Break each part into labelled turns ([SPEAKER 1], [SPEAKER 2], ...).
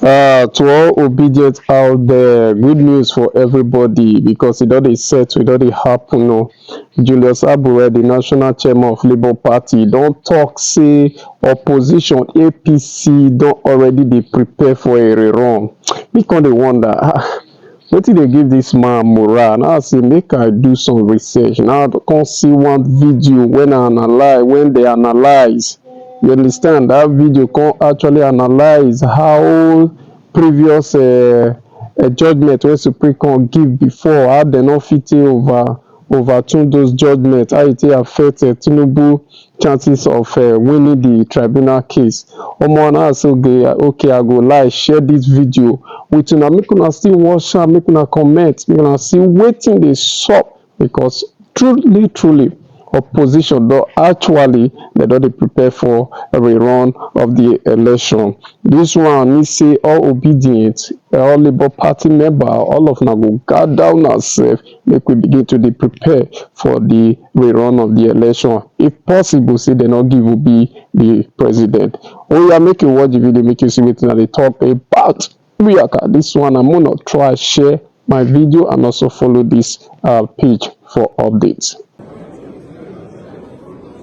[SPEAKER 1] To all obedience out there, good news for everybody because it already set, it already happen. No. Julius Abure, the national chairman of Labour Party, don't talk say opposition APC don't already dey prepare for a rerun. Me come dey wonder, wetin dey give this man morale? Now I say make I do some research. Now I come see one video when they analyze. You understand? That video come actually analyze how previous judgment wey Supreme Court give before, how dem no fit take overturn those judgments, how e take affect Tinubu chances of winning the tribunal case. Omo, now I say okay, I go like share this video with una, make una still watch am, make una comment, make una see wetin dey sup, because truly opposition don actually dem don dey prepare for a rerun of the election. This one mean say all obedient, all Labour Party member, all of una go gather una sef make we begin to dey prepare for the rerun of the election. If possible, say dem no give Obi the president. Oya, make you watch the video, make you see wetin I dey talk about. This one I'm gonna try share my video and also follow this page for updates.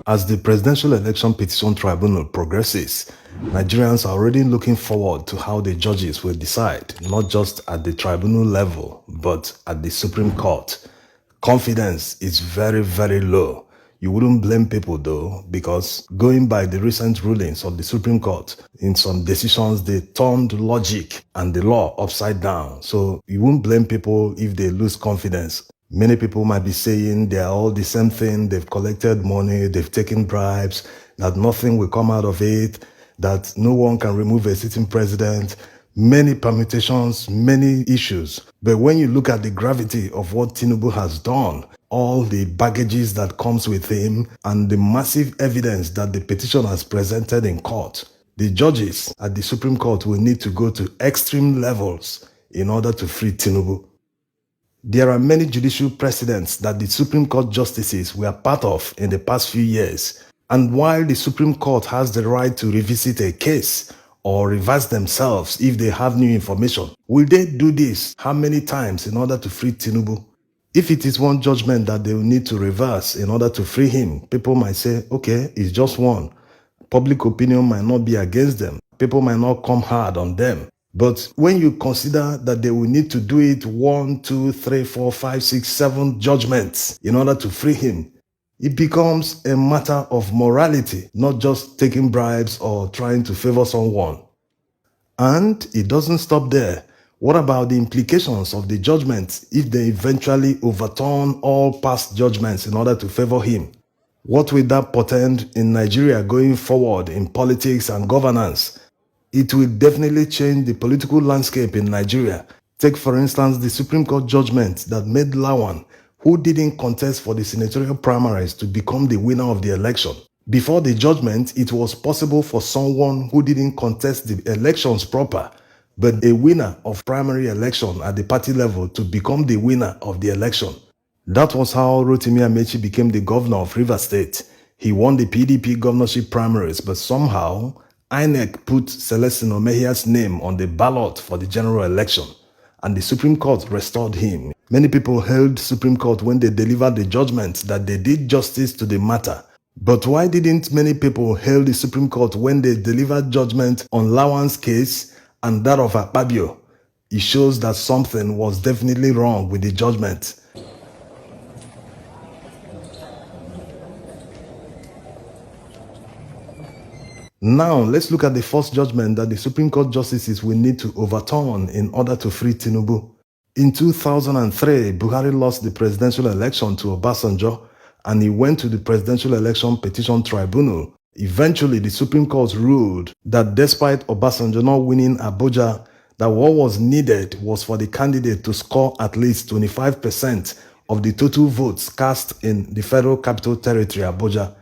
[SPEAKER 2] As the Presidential Election Petition Tribunal progresses, Nigerians are already looking forward to how the judges will decide, not just at the tribunal level, but at the Supreme Court. Confidence is very low. You wouldn't blame people though, because going by the recent rulings of the Supreme Court, in some decisions they turned logic and the law upside down. So you won't blame people if they lose confidence. Many people might be saying they are all the same thing, they've collected money, they've taken bribes, that nothing will come out of it, that no one can remove a sitting president, many permutations, many issues. But when you look at the gravity of what Tinubu has done, all the baggages that comes with him, and the massive evidence that the petition has presented in court, the judges at the Supreme Court will need to go to extreme levels in order to free Tinubu. There are many judicial precedents that the Supreme Court justices were part of in the past few years. And while the Supreme Court has the right to revisit a case or reverse themselves if they have new information, will they do this how many times in order to free Tinubu? If it is one judgment that they will need to reverse in order to free him, people might say, okay, it's just one. Public opinion might not be against them. People might not come hard on them. But when you consider that they will need to do it 1, 2, 3, 4, 5, 6, 7 judgments in order to free him, it becomes a matter of morality, not just taking bribes or trying to favor someone. And it doesn't stop there. What about the implications of the judgment if they eventually overturn all past judgments in order to favor him? What will that portend in Nigeria going forward in politics and governance? It will definitely change the political landscape in Nigeria. Take for instance the Supreme Court judgment that made Lawan, who didn't contest for the senatorial primaries, to become the winner of the election. Before the judgment, it was possible for someone who didn't contest the elections proper, but a winner of primary election at the party level, to become the winner of the election. That was how Rotimi Amechi became the governor of Rivers State. He won the PDP governorship primaries, but somehow INEC put Celestine Omehia's name on the ballot for the general election, and the Supreme Court restored him. Many people hailed Supreme Court when they delivered the judgment that they did justice to the matter. But why didn't many people hail the Supreme Court when they delivered judgment on Lawan's case and that of Akpabio? It shows that something was definitely wrong with the judgment. Now, let's look at the first judgment that the Supreme Court justices will need to overturn in order to free Tinubu. In 2003, Buhari lost the presidential election to Obasanjo, and he went to the Presidential Election Petition Tribunal. Eventually, the Supreme Court ruled that despite Obasanjo not winning Abuja, that what was needed was for the candidate to score at least 25% of the total votes cast in the Federal Capital Territory, Abuja.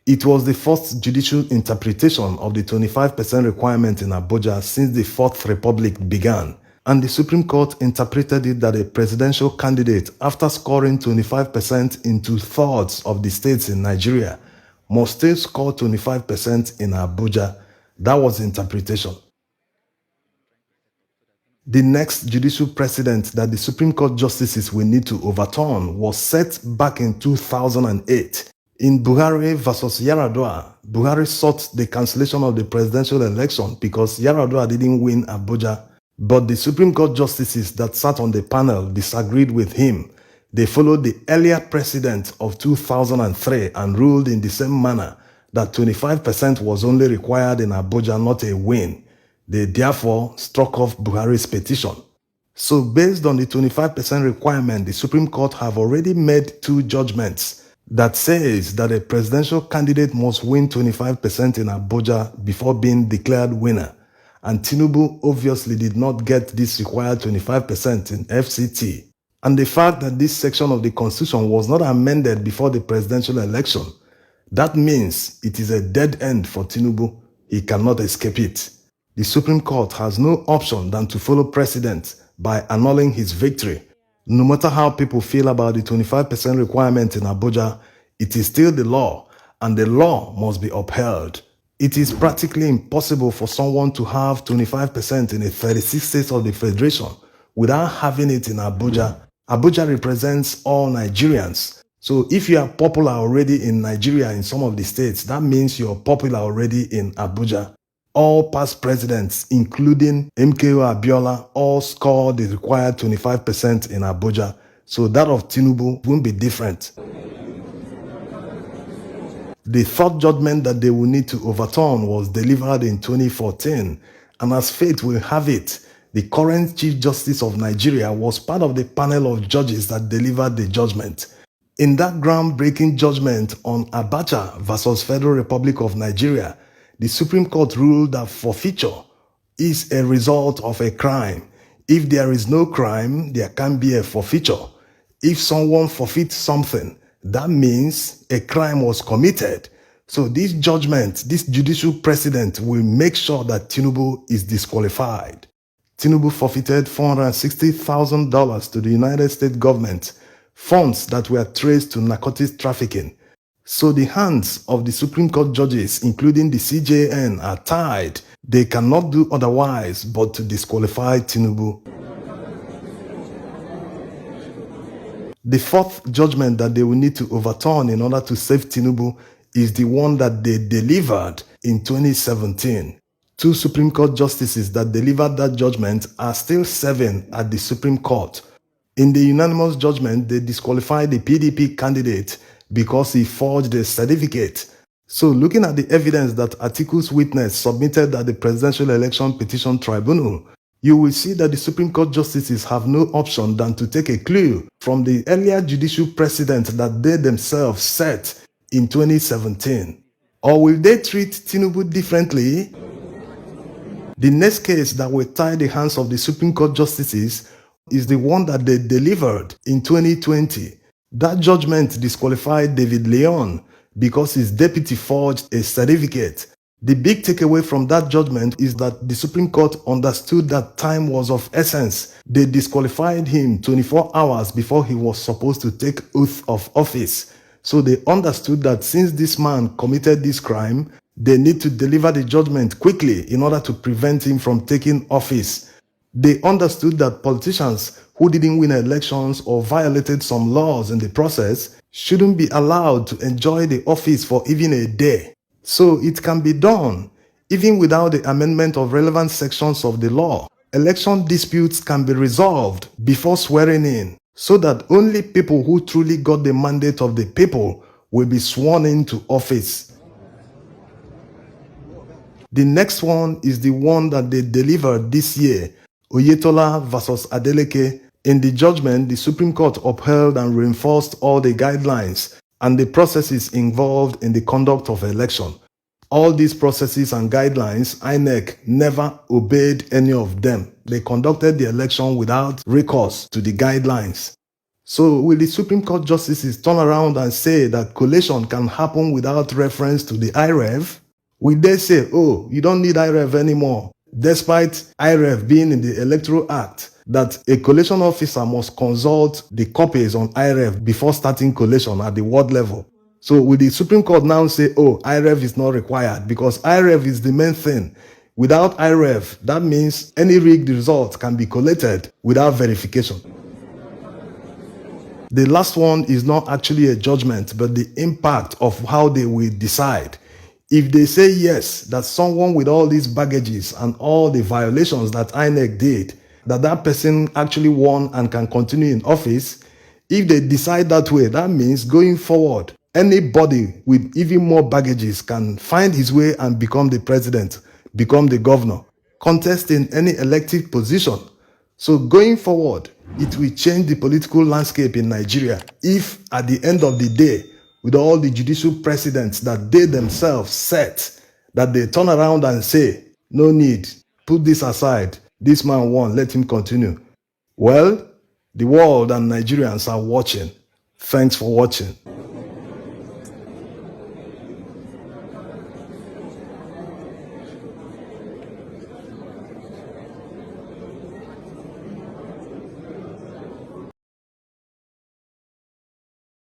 [SPEAKER 2] It was the first judicial interpretation of the 25% requirement in Abuja since the Fourth Republic began, and the Supreme Court interpreted it that a presidential candidate, after scoring 25% in 2/3 of the states in Nigeria, must still score 25% in Abuja. That was the interpretation. The next judicial precedent that the Supreme Court justices will need to overturn was set back in 2008. In Buhari versus Yaradua, Buhari sought the cancellation of the presidential election because Yaradua didn't win Abuja. But the Supreme Court justices that sat on the panel disagreed with him. They followed the earlier precedent of 2003 and ruled in the same manner that 25% was only required in Abuja, not a win. They therefore struck off Buhari's petition. So based on the 25% requirement, the Supreme Court have already made two judgments that says that a presidential candidate must win 25% in Abuja before being declared winner. And Tinubu obviously did not get this required 25% in FCT. And the fact that this section of the Constitution was not amended before the presidential election, that means it is a dead end for Tinubu. He cannot escape it. The Supreme Court has no option than to follow precedent by annulling his victory. No matter how people feel about the 25% requirement in Abuja, it is still the law, and the law must be upheld. It is practically impossible for someone to have 25% in a 36 states of the Federation without having it in Abuja. Abuja represents all Nigerians. So if you are popular already in Nigeria in some of the states, that means you're popular already in Abuja. All past presidents, including MKO Abiola, all scored the required 25% in Abuja. So that of Tinubu won't be different. The third judgment that they will need to overturn was delivered in 2014. And as fate will have it, the current Chief Justice of Nigeria was part of the panel of judges that delivered the judgment. In that groundbreaking judgment on Abacha versus Federal Republic of Nigeria, the Supreme Court ruled that forfeiture is a result of a crime. If there is no crime, there can be a forfeiture. If someone forfeits something, that means a crime was committed. So this judgment, this judicial precedent will make sure that Tinubu is disqualified. Tinubu forfeited $460,000 to the United States government, funds that were traced to narcotics trafficking. So the hands of the Supreme Court judges, including the CJN, are tied. They cannot do otherwise but to disqualify Tinubu. The fourth judgment that they will need to overturn in order to save Tinubu is the one that they delivered in 2017. Two Supreme Court justices that delivered that judgment are still serving at the Supreme Court. In the unanimous judgment, they disqualified the PDP candidate because he forged a certificate. So looking at the evidence that Atiku's witness submitted at the Presidential Election Petition Tribunal, you will see that the Supreme Court justices have no option than to take a clue from the earlier judicial precedent that they themselves set in 2017. Or will they treat Tinubu differently? The next case that will tie the hands of the Supreme Court justices is the one that they delivered in 2020. That judgment disqualified David Leon because his deputy forged a certificate. The big takeaway from that judgment is that the Supreme Court understood that time was of essence. They disqualified him 24 hours before he was supposed to take oath of office. So they understood that since this man committed this crime, they need to deliver the judgment quickly in order to prevent him from taking office. They understood that politicians who didn't win elections or violated some laws in the process shouldn't be allowed to enjoy the office for even a day. So it can be done, even without the amendment of relevant sections of the law. Election disputes can be resolved before swearing in, so that only people who truly got the mandate of the people will be sworn into office. The next one is the one that they delivered this year, Oyetola versus Adeleke. In the judgment, the Supreme Court upheld and reinforced all the guidelines and the processes involved in the conduct of election. All these processes and guidelines, INEC never obeyed any of them. They conducted the election without recourse to the guidelines. So will the Supreme Court justices turn around and say that collation can happen without reference to the IREV? Will they say, oh, you don't need IREV anymore, despite IREV being in the Electoral Act, that a collation officer must consult the copies on IREV before starting collation at the ward level? So will the Supreme Court now say, oh, IREV is not required because IREV is the main thing? Without IREV, that means any rigged result can be collated without verification. The last one is not actually a judgment, but the impact of how they will decide. If they say yes, that someone with all these baggages and all the violations that INEC did, that person actually won and can continue in office, if they decide that way, that means going forward, anybody with even more baggages can find his way and become the president, become the governor, contest in any elected position. So going forward, it will change the political landscape in Nigeria if at the end of the day, with all the judicial precedents that they themselves set, that they turn around and say, no need, put this aside, this man won, let him continue. Well, the world and Nigerians are watching. Thanks for watching.